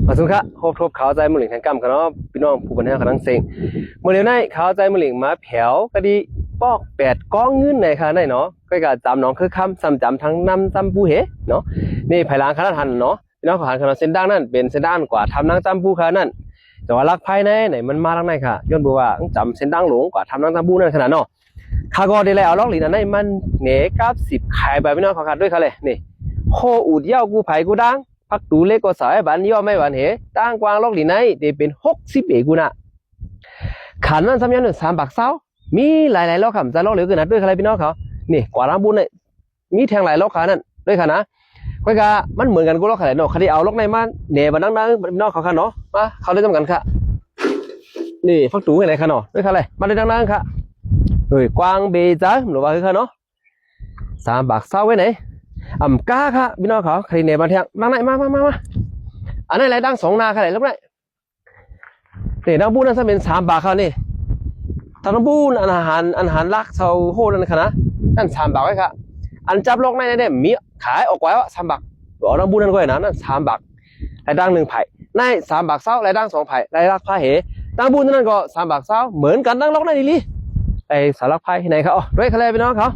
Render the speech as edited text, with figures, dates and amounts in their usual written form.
มาสุขะครบทบข่าวใจมือหลิงแทงกำกันเนาะพี่น้องผู้บรรยายกันทั้งเซ็งเมื่อเร็วนี้ข่าวใจมือหลิงมาแผวก็ดีปอก8ก้องเงินในค่ะได้เนาะก็กะจำน้องคือคำซ้ำจำทั้งนำจำปูเหเนาะนี่ภายหลังคณะทันเนาะพี่น้องขอหันคณะเส้นด้านนั่นเป็นเส้นด้านกว่าทำนางจำปูค่ะนั่นแต่ว่าลักภายในไหนมันมาทางไหนค่ะย้อนบอกว่าจำเส้นด้านหลวงกว่าทำนางจำปูนั่นขนาดเนาะข้าก็ได้แล้วล็อกหลินอันนั้นมันเหนกับ10ขายแบบพี่น้องขอขาดด้วยค่ะเลยนี่โคอูดเย้ากูไผ่กูดังพักตูเล็กก็สายบันย่อไม่หวานเหตั้งกวางลอกหลีในเดเป็น60เอกูนะขันนั้นซ้ำยันหนึ่ง3 บาทเศร้ามีหลายๆลอกคำจะลอกเหลือเกินนะด้วยอะไรพี่น้องเขานี่กว่าน้ำบุญเนี่ยมีแทงหลายลอกขานั่นด้วยค่ะนะก็กะมันเหมือนกันกูลอกขาไหนเนาะคดีเอาลอกในมันเหน่บันดังพี่น้องเขาค่ะเนาะมาเขาได้จำกันค่ะนี่พักตูไหนค่ะเนาะด้วยค่ะเลยมาได้ดังๆค่ะเฮ้ยกวางเบจ้าหรือว่าคือค่ะเนาะ3 บาทเศร้าไว้ไหนก้าค่ะพี่น้องเขาใครเนี่ยมาเที่ยงดังไหนมาอันนี้อะไรดัง2 นาค่ะไหนลูกไหนเนี่ยดังบูนั่นจะเป็น3 บาทค่ะนี่ทางดังบูนอาหารลักเซาโฮนั่นค่ะนะนั่น3 บาทไว้ค่ะอันจับลอกในเนี่ยมีขายออกไว้ว่า3 บาทบอกดังบูนั่นก็อย่างนั้น3 บาทไรดัง1 ไผ่ใน3 บาทเศร้าไรดัง2 ไผ่ไรลักผ้าเหดังบูนั่นก็3 บาทเศร้าเหมือนกันดังลอกในนี่ลิไอสารพัดไหนเขาด้วยคะแนนพี่น้องเขา